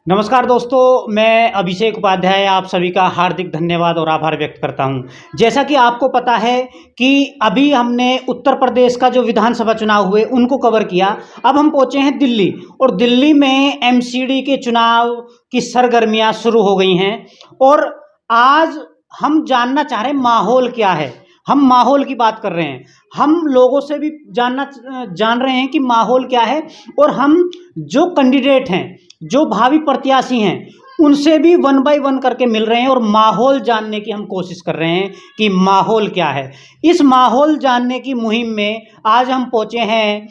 नमस्कार दोस्तों, मैं अभिषेक उपाध्याय आप सभी का हार्दिक धन्यवाद और आभार व्यक्त करता हूं। जैसा कि आपको पता है कि अभी हमने उत्तर प्रदेश का जो विधानसभा चुनाव हुए उनको कवर किया। अब हम पहुंचे हैं दिल्ली और दिल्ली में एमसीडी के चुनाव की सरगर्मियां शुरू हो गई हैं और आज हम जानना चाह रहे हैं माहौल क्या है। हम माहौल की बात कर रहे हैं, हम लोगों से भी जान रहे हैं कि माहौल क्या है और हम जो कैंडिडेट हैं, जो भावी प्रत्याशी हैं, उनसे भी वन बाय वन करके मिल रहे हैं और माहौल जानने की हम कोशिश कर रहे हैं कि माहौल क्या है। इस माहौल जानने की मुहिम में आज हम पहुंचे हैं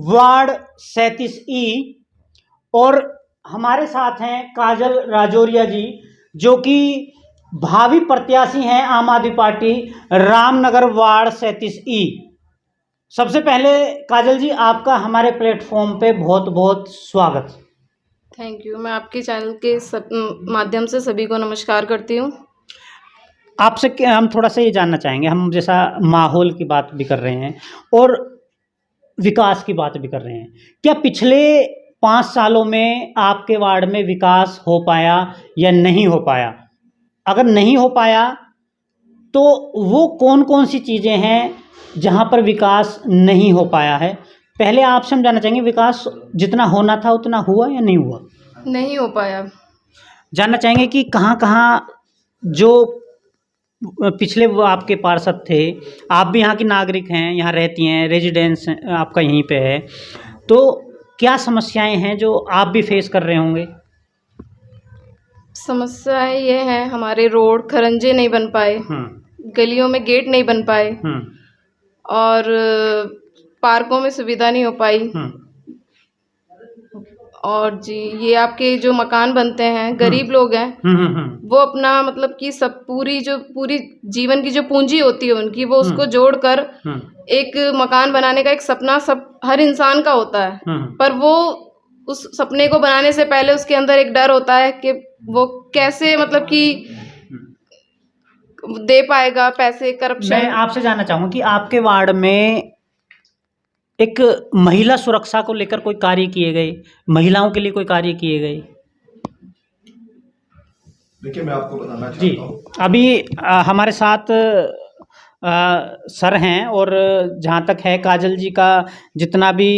वार्ड 37E और हमारे साथ हैं काजल राजौरिया जी, जो कि भावी प्रत्याशी हैं आम आदमी पार्टी रामनगर वार्ड 37E। सबसे पहले काजल जी, आपका हमारे प्लेटफॉर्म पे बहुत बहुत स्वागत। Thank you. मैं आपके चैनल के माध्यम से सभी को नमस्कार करती हूँ। आपसे हम थोड़ा सा ये जानना चाहेंगे, हम जैसा माहौल की बात भी कर रहे हैं और विकास की बात भी कर रहे हैं, क्या पिछले 5 सालों में आपके वार्ड में विकास हो पाया या नहीं हो पाया? अगर नहीं हो पाया तो वो कौन कौन सी चीज़ें हैं जहाँ पर विकास नहीं हो पाया है? पहले आपसे हम जानना चाहेंगे, विकास जितना होना था उतना हुआ या नहीं हुआ? नहीं हो पाया। जानना चाहेंगे कि कहाँ कहाँ जो पिछले वो आपके पार्षद थे, आप भी यहाँ की नागरिक हैं, यहाँ रहती हैं, रेजिडेंस आपका यहीं पे है, तो क्या समस्याएं हैं जो आप भी फेस कर रहे होंगे? समस्याएं ये हैं, हमारे रोड खरंजे नहीं बन पाए, गलियों में गेट नहीं बन पाए और पार्कों में सुविधा नहीं हो पाई। और जी ये आपके जो मकान बनते हैं, गरीब लोग हैं, वो अपना मतलब कि सब पूरी जीवन की जो पूंजी होती है उनकी, वो उसको जोड़कर एक मकान बनाने का एक सपना सब हर इंसान का होता है, पर वो उस सपने को बनाने से पहले उसके अंदर एक डर होता है कि वो कैसे मतलब कि दे पाएगा पैसे, करप्शन। मैं आपसे जानना चाहूँगा कि आपके वार्ड में एक महिला सुरक्षा को लेकर कोई कार्य किए गए, महिलाओं के लिए कोई कार्य किए गए? देखिए, मैं आपको बताना चाहता हूँ, अभी हमारे साथ सर हैं और जहाँ तक है काजल जी का जितना भी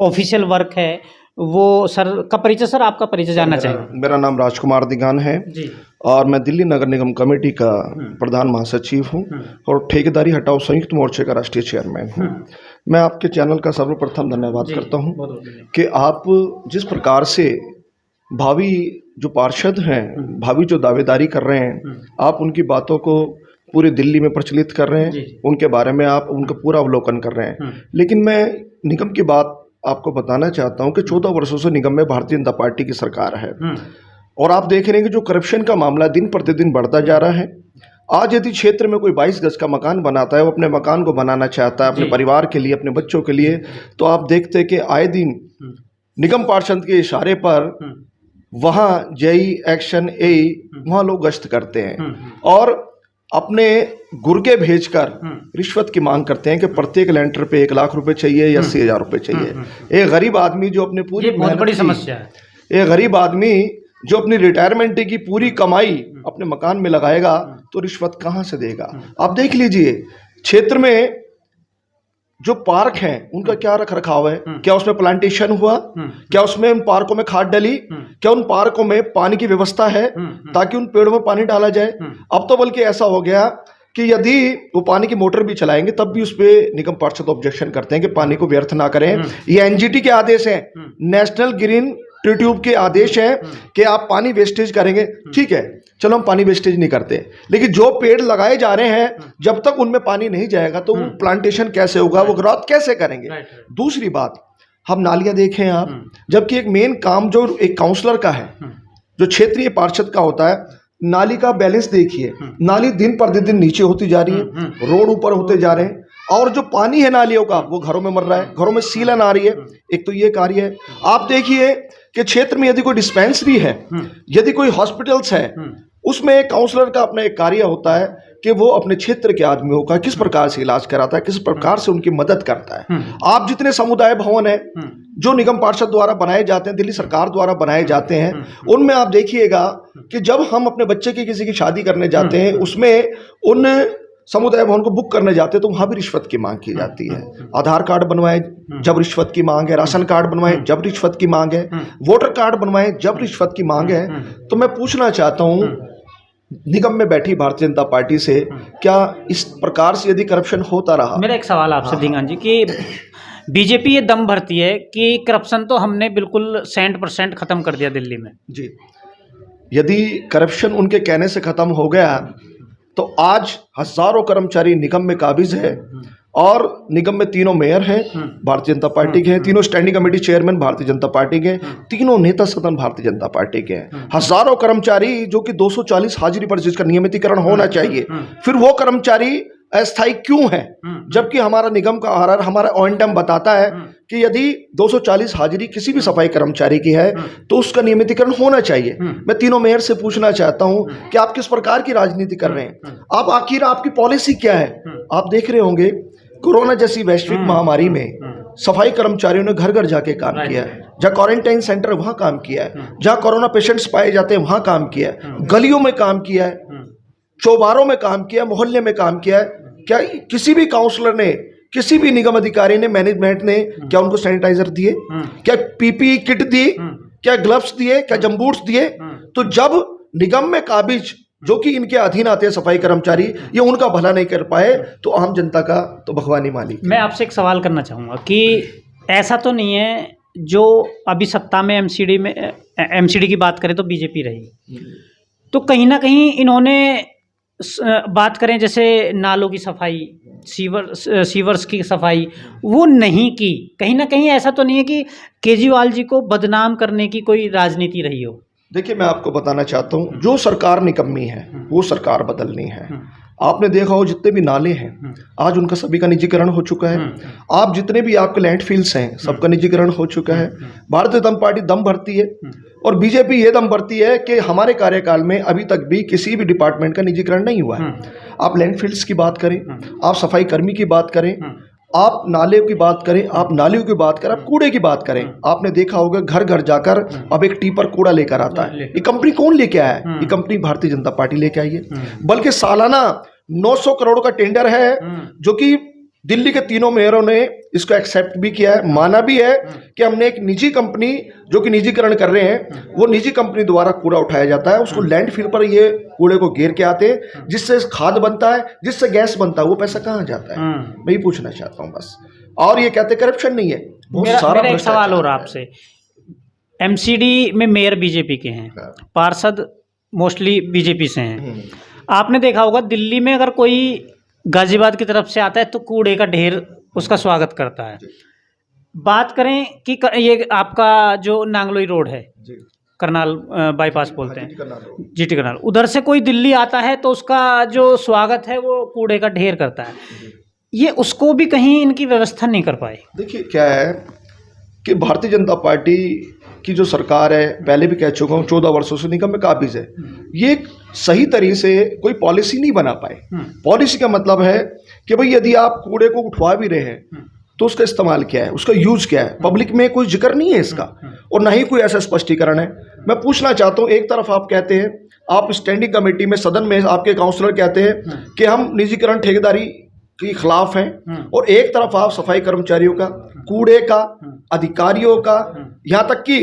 ऑफिशियल वर्क है वो सर का परिचय, सर आपका परिचय जानना चाहेंगे। मेरा नाम राजकुमार दिगान है जी, और मैं दिल्ली नगर निगम कमेटी का प्रधान महासचिव हूँ और ठेकेदारी हटाओ संयुक्त मोर्चे का राष्ट्रीय चेयरमैन हूँ। मैं आपके चैनल का सर्वप्रथम धन्यवाद करता हूँ कि आप जिस प्रकार से भावी जो पार्षद हैं, भावी जो दावेदारी कर रहे हैं, आप उनकी बातों को पूरी दिल्ली में प्रचलित कर रहे हैं, उनके बारे में आप उनका पूरा अवलोकन कर रहे हैं। लेकिन मैं निगम की बात आपको बताना चाहता हूं कि 14 वर्षों से निगम में भारतीय जनता पार्टी की सरकार है और आप देख रहे हैं कि जो करप्शन का मामला दिन प्रतिदिन बढ़ता जा रहा है। आज यदि क्षेत्र में कोई 22 गज का मकान बनाता है, वो अपने मकान को बनाना चाहता है अपने परिवार के लिए, अपने बच्चों के लिए, तो आप देखते हैं कि आए दिन निगम पार्षद के इशारे पर वहाँ जेई एक्शन ए वहाँ लोग गश्त करते हैं और अपने गुर्गे भेजकर रिश्वत की मांग करते हैं कि प्रत्येक लेंटर पे 1 लाख रुपए चाहिए या 80,000 रुपए चाहिए। एक गरीब आदमी जो अपने पूरी बहुत बड़ी समस्या है, एक गरीब आदमी जो अपनी रिटायरमेंट की पूरी कमाई अपने मकान में लगाएगा तो रिश्वत कहाँ से देगा? आप देख लीजिए क्षेत्र में जो पार्क हैं उनका क्या रख रखाव है, क्या उसमें प्लांटेशन हुआ, क्या उसमें उन पार्कों में खाद डली, क्या उन पार्कों में पानी की व्यवस्था है ताकि उन पेड़ों में पानी डाला जाए? अब तो बल्कि ऐसा हो गया कि यदि वो पानी की मोटर भी चलाएंगे तब भी उस पर निगम पार्षद ऑब्जेक्शन करते हैं कि पानी को व्यर्थ ना करें। ये एनजीटी के आदेश हैं, नेशनल ग्रीन ट्यूब के आदेश हैं कि आप पानी वेस्टेज करेंगे, ठीक है, चलो हम पानी वेस्टेज नहीं करते, लेकिन जो पेड़ लगाए जा रहे हैं जब तक उनमें पानी नहीं जाएगा तो वो प्लांटेशन कैसे होगा, वो ग्रोथ कैसे करेंगे? दूसरी बात, हम नालियां देखें आप, जबकि एक मेन काम जो एक काउंसलर का है, जो क्षेत्रीय पार्षद का होता है, नाली का बैलेंस देखिए, नाली दिन प्रतिदिन नीचे होती जा रही है, रोड ऊपर होते जा रहे हैं और जो पानी है नालियों का वो घरों में मर रहा है, घरों में सीलन आ रही है। एक तो ये कार्य है। आप देखिए कि क्षेत्र में यदि कोई डिस्पेंसरी है, यदि कोई हॉस्पिटल्स है, उसमें एक काउंसलर का अपना एक कार्य होता है कि वो अपने क्षेत्र के आदमियों का किस प्रकार से इलाज कराता है, किस प्रकार से उनकी मदद करता है। आप जितने समुदाय भवन है जो निगम पार्षद द्वारा बनाए जाते हैं, दिल्ली सरकार द्वारा बनाए जाते हैं, उनमें आप देखिएगा कि जब हम अपने बच्चे की किसी की शादी करने जाते हैं, उसमें उन समुदाय भवन को बुक करने जाते हैं तो वहां भी रिश्वत की मांग की जाती है। आधार कार्ड बनवाए जब रिश्वत की मांग है, राशन कार्ड बनवाए जब रिश्वत की मांग है, वोटर कार्ड बनवाए जब रिश्वत की मांग है। तो मैं पूछना चाहता हूं निगम में बैठी भारतीय जनता पार्टी से, क्या इस प्रकार से यदि करप्शन होता रहा? मेरा एक सवाल आपसे धींगान जी कि बीजेपी ये दम भरती है कि करप्शन तो हमने बिल्कुल 100% खत्म कर दिया दिल्ली में। जी, यदि करप्शन उनके कहने से खत्म हो गया तो आज हजारों कर्मचारी निगम में काबिज है और निगम में तीनों मेयर हैं भारतीय जनता पार्टी के हैं, तीनों standing committee chairman Bharatiya Janata party के हैं, तीनों नेता सदन भारतीय जनता पार्टी के हैं। हजारों कर्मचारी जो कि 240 हाजिरी पर जिसका नियमितीकरण होना चाहिए, फिर वो कर्मचारी अस्थायी क्यों है? जबकि हमारा निगम का आरआर, हमारा ओएनडम बताता है कि यदि 240 हाजिरी किसी भी सफाई कर्मचारी की है तो उसका नियमितीकरण होना चाहिए। मैं तीनों मेयर से पूछना चाहता हूं कि आप किस प्रकार की राजनीति कर रहे हैं? आप आखिर आपकी पॉलिसी क्या है? आप देख रहे होंगे कोरोना जैसी वैश्विक महामारी में सफाई कर्मचारियों ने घर घर जाके काम किया है, जहाँ क्वारंटाइन सेंटर वहां काम किया है, जहाँ कोरोना पेशेंट्स पाए जाते हैं वहां काम किया है, गलियों में काम किया है, चौबारों में काम किया, मोहल्ले में काम किया है। क्या किसी भी काउंसलर ने, किसी भी निगम अधिकारी ने, मैनेजमेंट ने क्या उनको सैनिटाइजर दिए? क्या पीपीई किट दी? क्या ग्लव्स दिए? क्या जम्बूट्स दिए? तो जब निगम में काबिज जो कि इनके अधीन आते हैं सफाई कर्मचारी, ये उनका भला नहीं कर पाए तो आम जनता का तो भगवान ही मालिक। मैं आपसे एक सवाल करना चाहूँगा कि ऐसा तो नहीं है जो अभी सत्ता में एमसीडी की बात करें तो बीजेपी रही, तो कहीं ना कहीं इन्होंने बात करें जैसे नालों की सफाई, सीवर्स की सफाई, वो नहीं की। कहीं ना कहीं ऐसा तो नहीं है कि केजरीवाल जी को बदनाम करने की कोई राजनीति रही हो? देखिए, मैं आपको बताना चाहता हूँ, जो सरकार निकम्मी है वो सरकार बदलनी है। आपने देखा हो जितने भी नाले हैं आज उनका सभी का निजीकरण हो चुका है। आप जितने भी आपके लैंडफिल्स हैं सबका निजीकरण हो चुका है। भारतीय जनता पार्टी दम भरती है और बीजेपी ये दम भरती है कि हमारे कार्यकाल में अभी तक भी किसी भी डिपार्टमेंट का निजीकरण नहीं हुआ है। आप लैंडफिल्स की बात करें, आप सफाई कर्मी की बात करें, आप नाले की बात करें, आप नालियों की बात करें, आप कूड़े की बात करें, आपने देखा होगा घर घर जाकर अब एक टीपर कूड़ा लेकर आता है। ये कंपनी कौन लेके आया है? ये कंपनी भारतीय जनता पार्टी लेके आई है। बल्कि सालाना 900 करोड़ का टेंडर है जो कि दिल्ली के तीनों मेयरों ने इसको एक्सेप्ट भी किया है, माना भी है कि हमने एक निजी कंपनी जो कि निजीकरण कर रहे हैं, वो निजी कंपनी द्वारा कूड़ा उठाया जाता है, उसको लैंडफिल पर ये कूड़े को घेर के आते हैं, जिससे खाद बनता है, जिससे गैस बनता है। वो पैसा कहाँ जाता है? मैं ये पूछना चाहता हूँ बस। और ये कहते करप्शन नहीं है, बहुत सारा। मेरा एक सवाल और आपसे, एमसीडी में मेयर बीजेपी के हैं, पार्षद मोस्टली बीजेपी से हैं। आपने देखा होगा दिल्ली में अगर कोई गाजियाबाद की तरफ से आता है तो कूड़े का ढेर उसका स्वागत करता है। बात करें कि ये आपका जो नांगलोई रोड है, करनाल बाईपास बोलते हैं, जीटी करनाल, उधर से कोई दिल्ली आता है तो उसका जो स्वागत है वो कूड़े का ढेर करता है। ये उसको भी कहीं इनकी व्यवस्था नहीं कर पाए। देखिए, क्या है कि भारतीय जनता पार्टी की जो सरकार है, पहले भी कह चुका हूँ, 14 वर्षों से निगम में काबिज है। ये सही तरीके से कोई पॉलिसी नहीं बना पाए। पॉलिसी का मतलब है कि भाई यदि आप कूड़े को उठवा भी रहे हैं तो उसका इस्तेमाल क्या है, उसका यूज क्या है? पब्लिक में कोई जिक्र नहीं है इसका और ना ही कोई ऐसा स्पष्टीकरण है। मैं पूछना चाहता हूँ, एक तरफ आप कहते हैं, आप स्टैंडिंग कमेटी में, सदन में आपके काउंसलर कहते हैं कि हम निजीकरण ठेकेदारी के खिलाफ हैं, और एक तरफ आप सफाई कर्मचारियों का, कूड़े का, अधिकारियों का, यहाँ तक कि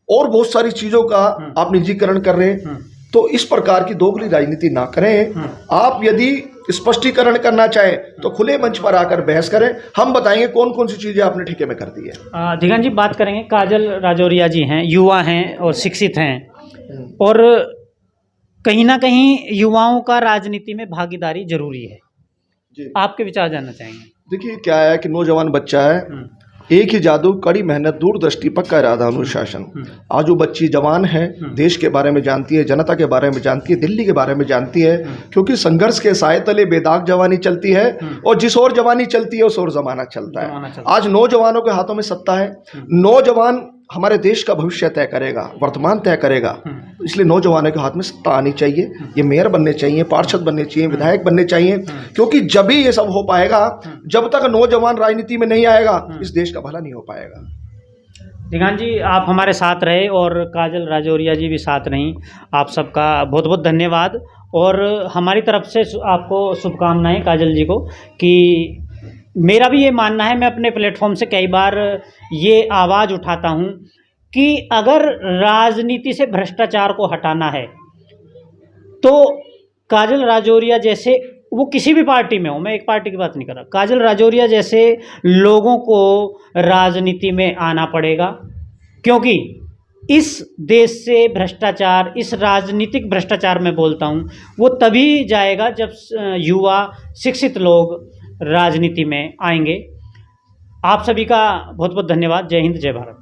और बहुत सारी चीजों का आप निजीकरण कर रहे हैं। तो इस प्रकार की दोगली राजनीति ना करें। आप यदि स्पष्टीकरण करना चाहें तो खुले मंच पर आकर बहस करें, हम बताएंगे कौन कौन सी चीजें आपने ठेके में कर दी है। धीगान जी, बात करेंगे, काजल राजौरिया जी हैं, युवा हैं और शिक्षित हैं, और कहीं ना कहीं युवाओं का राजनीति में भागीदारी जरूरी है। आपके विचार जानना चाहेंगे। देखिए, क्या है कि नौजवान बच्चा है, एक ही जादू, कड़ी मेहनत, दूरदृष्टि, पक्का इरादा, अनुशासन। आज वो बच्ची जवान है, देश के बारे में जानती है, जनता के बारे में जानती है, दिल्ली के बारे में जानती है, क्योंकि संघर्ष के साए तले बेदाग जवानी चलती है, और जिस ओर जवानी चलती है उस ओर जमाना चलता है। आज नौजवानों के हाथों में सत्ता है, नौजवान हमारे देश का भविष्य तय करेगा, वर्तमान तय करेगा। तो इसलिए नौजवानों के हाथ में सत्ता आनी चाहिए, ये मेयर बनने चाहिए, पार्षद बनने चाहिए, विधायक बनने चाहिए, क्योंकि जब ही ये सब हो पाएगा, जब तक नौजवान राजनीति में नहीं आएगा इस देश का भला नहीं हो पाएगा। निगान जी, आप हमारे साथ रहे और काजल राजौरिया जी भी साथ रहीं, आप सबका बहुत बहुत धन्यवाद। और हमारी तरफ से आपको शुभकामनाएं काजल जी को, कि मेरा भी ये मानना है, मैं अपने प्लेटफॉर्म से कई बार ये आवाज़ उठाता हूँ कि अगर राजनीति से भ्रष्टाचार को हटाना है तो काजल राजौरिया जैसे, वो किसी भी पार्टी में हो, मैं एक पार्टी की बात नहीं कर रहा, काजल राजौरिया जैसे लोगों को राजनीति में आना पड़ेगा, क्योंकि इस देश से भ्रष्टाचार, इस राजनीतिक भ्रष्टाचार में बोलता हूँ, वो तभी जाएगा जब युवा शिक्षित लोग राजनीति में आएंगे। आप सभी का बहुत बहुत धन्यवाद। जय हिंद, जय भारत।